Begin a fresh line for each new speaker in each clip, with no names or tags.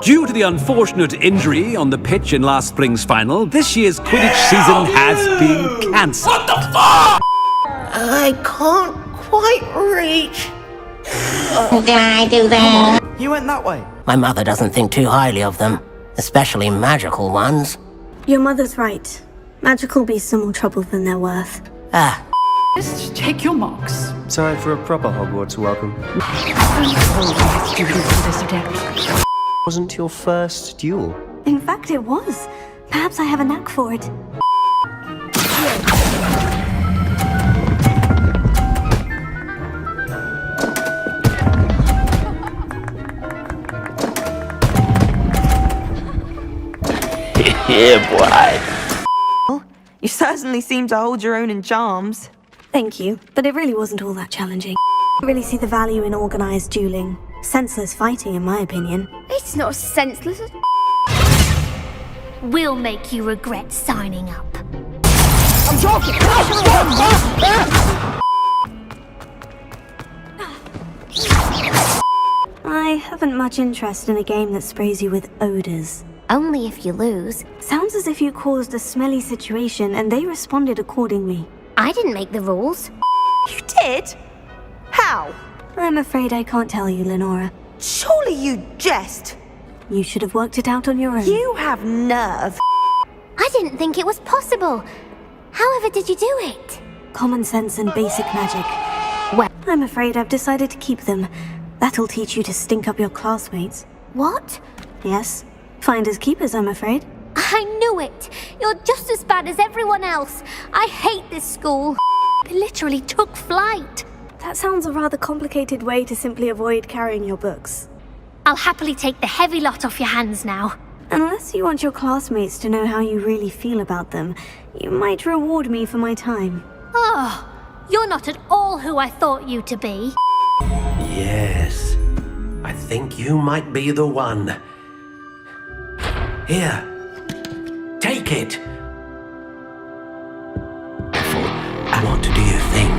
Due to the unfortunate injury on the pitch in last spring's final, this year's Quidditch season has been cancelled.
What the fuck?
I can't quite reach.
Did I do that?
You went that way.
My mother doesn't think too highly of them, especially magical ones.
Your mother's right. Magical beasts are more trouble than they're worth.
Ah.
Just take your marks.
Time for a proper Hogwarts welcome. Wasn't your first duel?
In fact, it was. Perhaps I have a knack for it.
Yeah, boy.
You certainly seem to hold your own in charms.
Thank you, but it really wasn't all that challenging. I really see the value in organized dueling. Senseless fighting, in my opinion.
It's not senseless. We'll make you regret signing up.
I'm joking!
I haven't much interest in a game that sprays you with odors.
Only if you lose.
Sounds as if you caused a smelly situation and they responded accordingly.
I didn't make the rules.
You did? How?
I'm afraid I can't tell you, Lenora.
Surely you jest.
You should have worked it out on your own.
You have nerve.
I didn't think it was possible. However did you do it?
Common sense and basic magic.
Well,
I'm afraid I've decided to keep them. That'll teach you to stink up your classmates.
what?
Yes. Finders keepers, I'm afraid.
I knew it. You're just as bad as everyone else. I hate this school. It literally took flight.
That sounds a rather complicated way to simply avoid carrying your books.
I'll happily take the heavy lot off your hands now.
Unless you want your classmates to know how you really feel about them, you might reward me for my time.
Oh, you're not at all who I thought you to be.
Yes, I think you might be the one. Here, take it. And what do you think?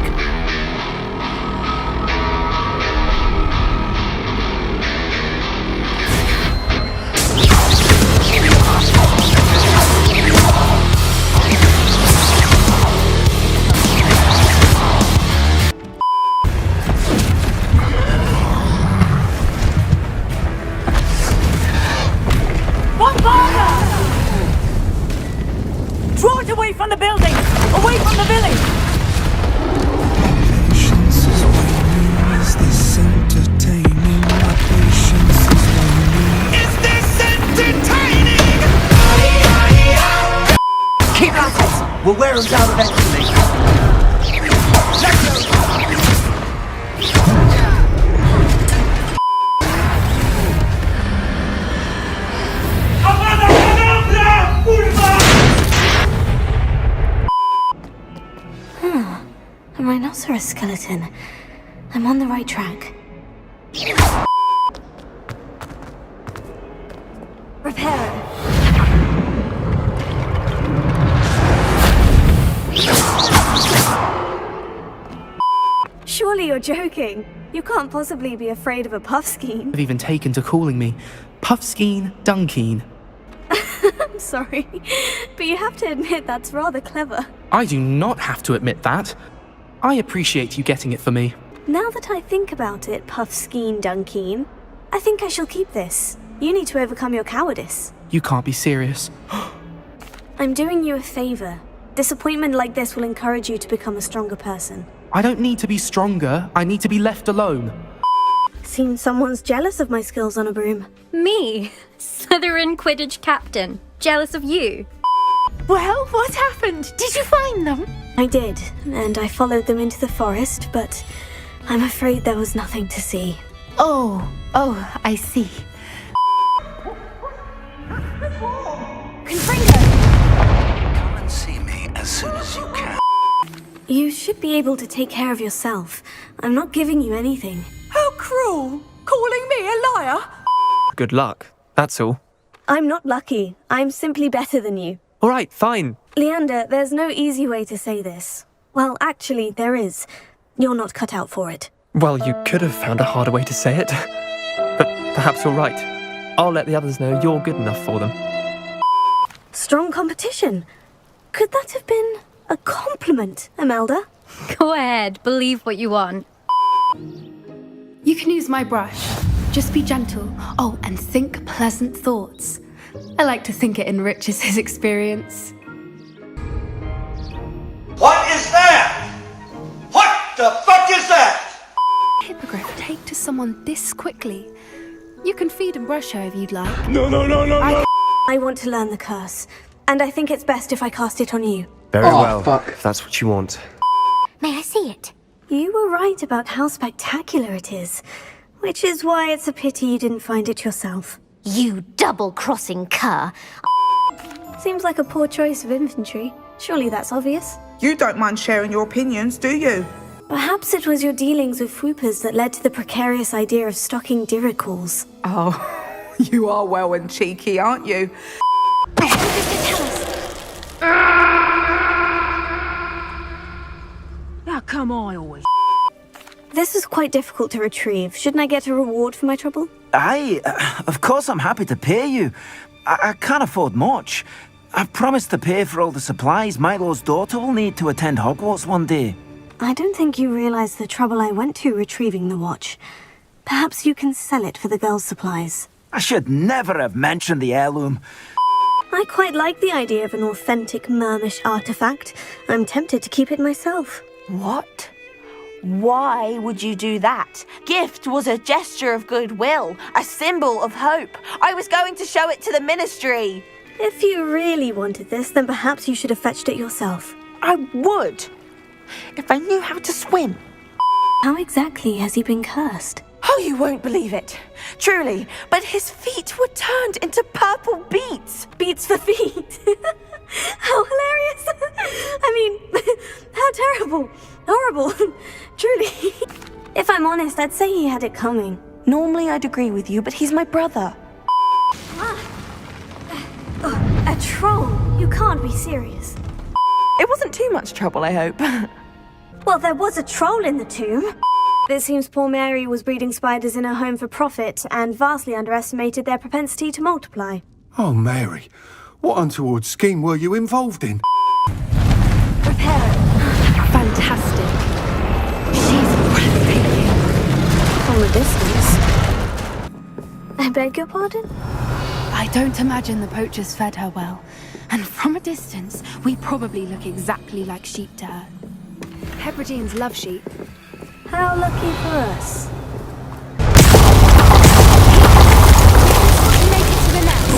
Draw it away from the building! Away from the village!
Patience is waning. Is this entertaining? My patience is waning.
Is this entertaining?
Keep at it! We'll wear them down eventually. Let's go!
A rhinoceros skeleton. I'm on the right track. Repair. Surely you're joking. You can't possibly be afraid of a puffskein.
I've even taken to calling me Puffskein Dunkeen.
I'm sorry, but you have to admit that's rather clever.
I do not have to admit that. I appreciate you getting it for me.
Now that I think about it, Puffskein Dunkeen, I think I shall keep this. You need to overcome your cowardice.
You can't be serious.
I'm doing you a favor. Disappointment like this will encourage you to become a stronger person.
I don't need to be stronger, I need to be left alone.
Seems someone's jealous of my skills on a broom.
Me? Slytherin Quidditch captain. Jealous of you?
Well, what happened? Did you find them?
I did, and I followed them into the forest, but I'm afraid there was nothing to see.
Oh, I see.
Come and see me as soon as you can.
You should be able to take care of yourself. I'm not giving you anything.
How cruel! Calling me a liar!
Good luck, that's all.
I'm not lucky. I'm simply better than you.
Alright, fine.
Leander, there's no easy way to say this. Well, actually, there is. You're not cut out for it.
Well, you could have found a harder way to say it. But perhaps you're right. I'll let the others know you're good enough for them.
Strong competition. Could that have been a compliment, Imelda?
Go ahead, believe what you want.
You can use my brush. Just be gentle. Oh, and think pleasant thoughts. I like to think it enriches his experience.
What is that? What the fuck is that?
Hippogriff, take to someone this quickly. You can feed and brush her if you'd like.
No.
I want to learn the curse, and I think it's best if I cast it on you.
Very well, if that's what you want.
May I see it?
You were right about how spectacular it is, which is why it's a pity you didn't find it yourself.
You double-crossing cur.
Seems like a poor choice of infantry. Surely that's obvious.
You don't mind sharing your opinions, do you?
Perhaps it was your dealings with Whoopers that led to the precarious idea of stocking Diricals.
Oh, you are well and cheeky, aren't you?
Now come on, always.
This is quite difficult to retrieve. Shouldn't I get a reward for my trouble?
Aye, of course I'm happy to pay you. I can't afford much. I've promised to pay for all the supplies Milo's daughter will need to attend Hogwarts one day.
I don't think you realize the trouble I went to retrieving the watch. Perhaps you can sell it for the girls' supplies.
I should never have mentioned the heirloom.
I quite like the idea of an authentic Mermish artifact. I'm tempted to keep it myself.
What? Why would you do that? Gift was a gesture of goodwill, a symbol of hope. I was going to show it to the ministry.
If you really wanted this, then perhaps you should have fetched it yourself.
I would, if I knew how to swim.
How exactly has he been cursed?
Oh, you won't believe it. Truly, but his feet were turned into purple beets.
Beets for feet? How hilarious! I mean, how terrible. Horrible. Truly. If I'm honest, I'd say he had it coming.
Normally I'd agree with you, but he's my brother.
A troll? You can't be serious.
It wasn't too much trouble, I hope.
Well, there was a troll in the tomb. It seems poor Mary was breeding spiders in her home for profit and vastly underestimated their propensity to multiply.
Oh, Mary, what untoward scheme were you involved in?
Prepare it. Fantastic. She's breathtaking.
From a distance. I beg your pardon?
I don't imagine the poachers fed her well. And from a distance, we probably look exactly like sheep to her. Hebrideans love sheep.
How lucky for us.
Make it to the nest.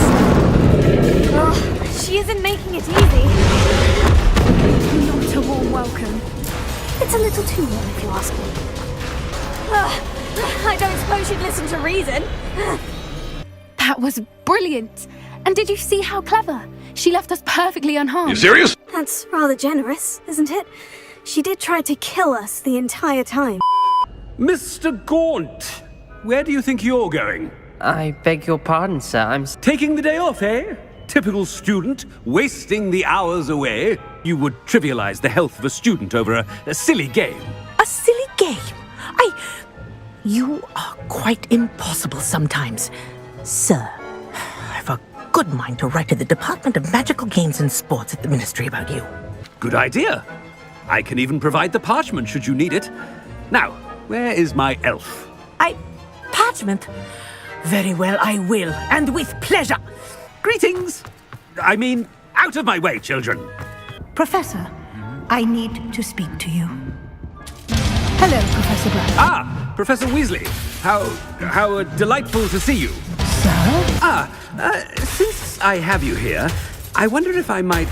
Oh, she isn't making it easy.
Not a warm welcome.
It's a little too warm if you ask me. I don't suppose she'd listen to reason.
That was brilliant. And did you see how clever? She left us perfectly unharmed.
You serious?
That's rather generous, isn't it? She did try to kill us the entire time.
Mr. Gaunt, where do you think you're going?
I beg your pardon, sir. I'm
Taking the day off, eh? Typical student, wasting the hours away. You would trivialize the health of a student over a silly game.
A silly game? You are quite impossible sometimes. Sir, I've a good mind to write to the Department of Magical Games and Sports at the Ministry about you.
Good idea. I can even provide the parchment should you need it. Now, where is my elf?
Parchment? Very well, I will, and with pleasure.
Greetings! I mean, out of my way, children.
Professor, I need to speak to you.
Hello, Professor Brown.
Ah, Professor Weasley. How delightful to see you.
Sir?
Since I have you here, I wonder if I might,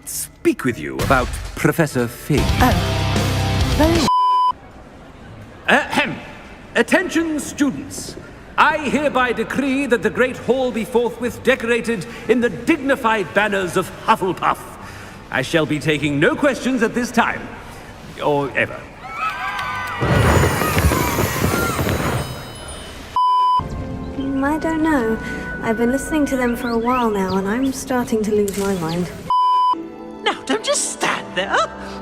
speak with you about Professor Fig.
Very
Ahem. Attention, students. I hereby decree that the Great Hall be forthwith decorated in the dignified banners of Hufflepuff. I shall be taking no questions at this time. Or ever.
I don't know. I've been listening to them for a while now, and I'm starting to lose my mind.
Now, don't just stand there.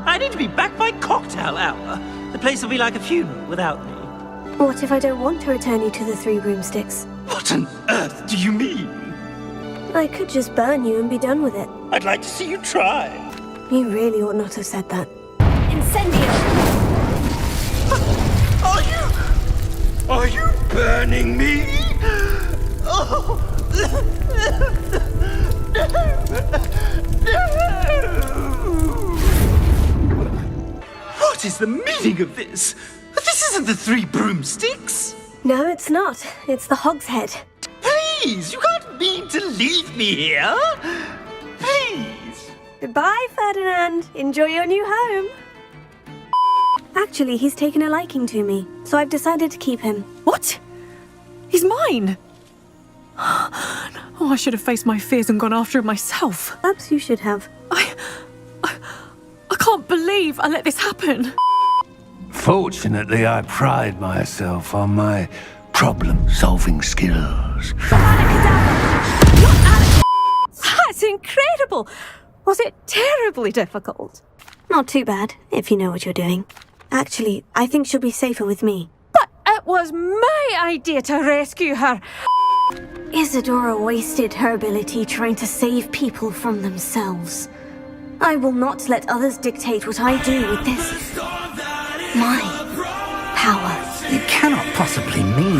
I need to be back by cocktail hour. The place will be like a funeral without me.
What if I don't want to return you to the Three Broomsticks?
What on earth do you mean?
I could just burn you and be done with it.
I'd like to see you try.
You really ought not have said that.
Incendio!
Are you burning me? Oh. What is the meaning of this? This isn't the 3 broomsticks.
No, it's not. It's the Hogshead.
Please, you can't mean to leave me here. Please.
Goodbye, Ferdinand. Enjoy your new home. Actually, he's taken a liking to me, so I've decided to keep him.
What? He's mine! Oh, I should have faced my fears and gone after him myself.
Perhaps you should have.
I can't believe I let this happen.
Fortunately, I pride myself on my problem-solving skills.
That's incredible! Was it terribly difficult?
Not too bad, if you know what you're doing. Actually, I think she'll be safer with me.
But it was my idea to rescue her.
Isadora wasted her ability trying to save people from themselves. I will not let others dictate what I do with this. My power.
You cannot possibly mean